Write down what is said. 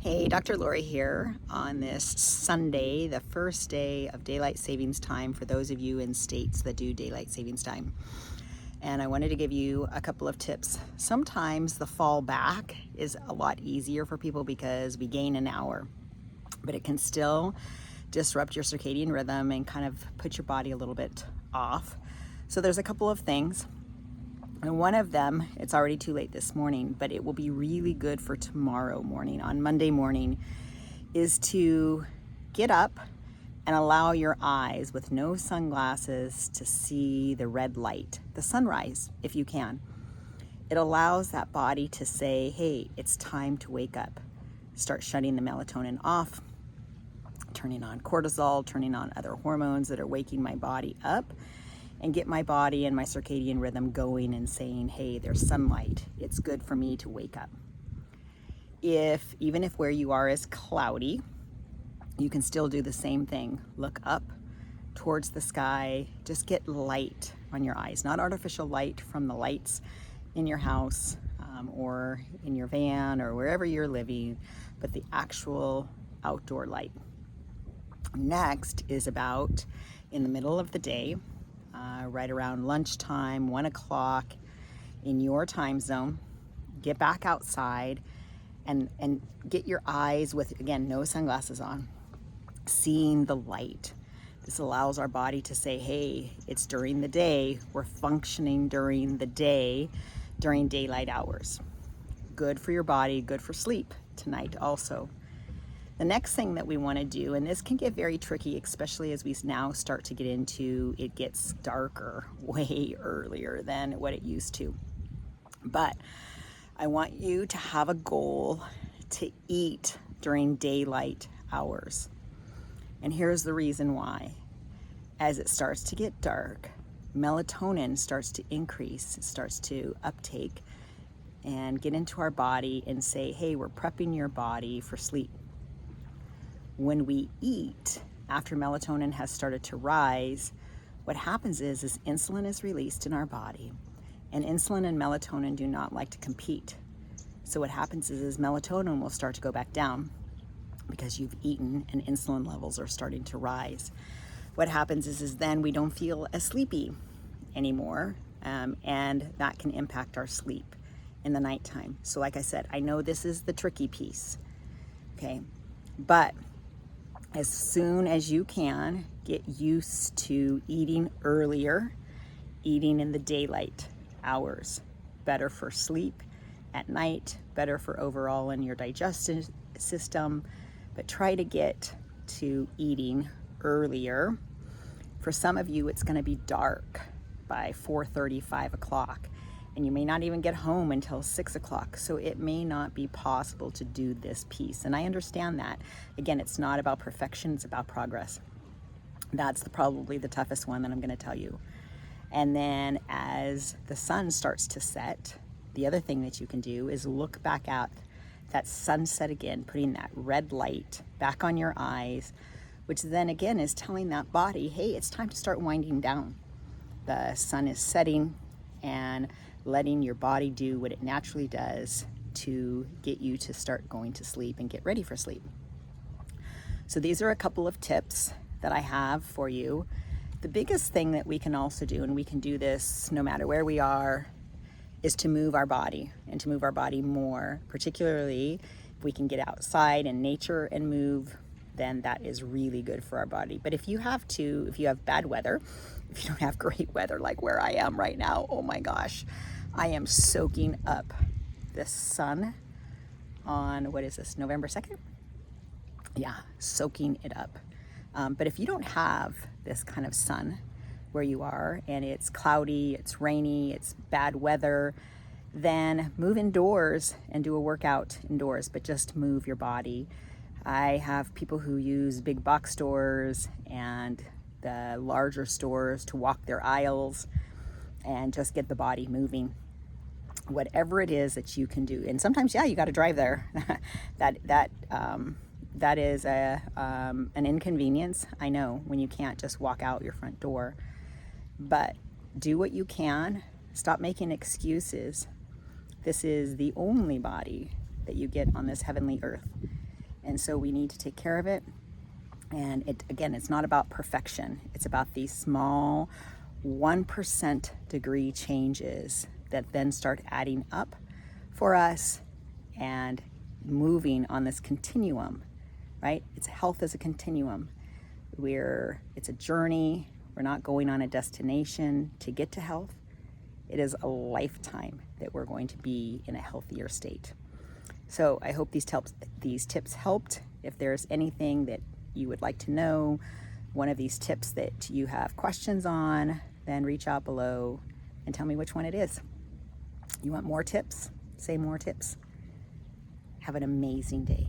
Hey, Dr. Lori here on this Sunday, the first day of daylight savings time for those of you in states that do daylight savings time. And I wanted to give you a couple of tips. Sometimes the fall back is a lot easier for people because we gain an hour, but it can still disrupt your circadian rhythm and kind of put your body a little bit off. So there's a couple of things. And one of them, it's already too late this morning, but it will be really good for tomorrow morning, on Monday morning, is to get up and allow your eyes with no sunglasses to see the red light, the sunrise, if you can. It allows that body to say, hey, it's time to wake up. Start shutting the melatonin off, turning on cortisol, turning on other hormones that are waking my body up, and get my body and my circadian rhythm going and saying, hey, there's sunlight. It's good for me to wake up. Even if where you are is cloudy, you can still do the same thing. Look up towards the sky. Just get light on your eyes, not artificial light from the lights in your house or in your van or wherever you're living, but the actual outdoor light. Next is about in the middle of the day, right around lunchtime, 1 o'clock in your time zone, get back outside and get your eyes with, again, no sunglasses on, seeing the light. This allows our body to say, hey, it's during the day. We're functioning during the day, during daylight hours. Good for your body, good for sleep tonight also. The next thing that we want to do, and this can get very tricky, especially as we now start to get into, it gets darker way earlier than what it used to. But I want you to have a goal to eat during daylight hours. And here's the reason why. As it starts to get dark, melatonin starts to increase, it starts to uptake and get into our body and say, hey, we're prepping your body for sleep. When we eat, after melatonin has started to rise, what happens is insulin is released in our body, and insulin and melatonin do not like to compete. So what happens is melatonin will start to go back down because you've eaten and insulin levels are starting to rise. What happens is then we don't feel as sleepy anymore, and that can impact our sleep in the nighttime. So like I said, I know this is the tricky piece, okay? But as soon as you can, get used to eating earlier, eating in the daylight hours. Better for sleep at night, better for overall in your digestive system, but try to get to eating earlier. For some of you, it's going to be dark by 4:30, 5 o'clock, and you may not even get home until 6 o'clock. So it may not be possible to do this piece. And I understand that. Again, it's not about perfection, it's about progress. That's probably the toughest one that I'm going to tell you. And then as the sun starts to set, the other thing that you can do is look back at that sunset again, putting that red light back on your eyes, which then again is telling that body, hey, it's time to start winding down. The sun is setting, and letting your body do what it naturally does to get you to start going to sleep and get ready for sleep. So these are a couple of tips that I have for you. The biggest thing that we can also do, and we can do this no matter where we are, is to move our body and to move our body more. Particularly if we can get outside in nature and move, then that is really good for our body. But if you have bad weather, if you don't have great weather like where I am right now, oh my gosh, I am soaking up the sun on, what is this, November 2nd? Yeah, soaking it up. But if you don't have this kind of sun where you are, and it's cloudy, it's rainy, it's bad weather, then move indoors and do a workout indoors, but just move your body. I have people who use big box stores and the larger stores to walk their aisles and just get the body moving. Whatever it is that you can do, and sometimes, yeah, you got to drive there. that is an inconvenience. I know, when you can't just walk out your front door, but do what you can. Stop making excuses. This is the only body that you get on this heavenly earth. And so we need to take care of it. And again, it's not about perfection. It's about these small 1% degree changes that then start adding up for us and moving on this continuum, right? It's health as a continuum. It's a journey. We're not going on a destination to get to health. It is a lifetime that we're going to be in a healthier state. So I hope these tips helped. If there's anything that you would like to know, one of these tips that you have questions on, then reach out below and tell me which one it is. You want more tips? Say more tips. Have an amazing day.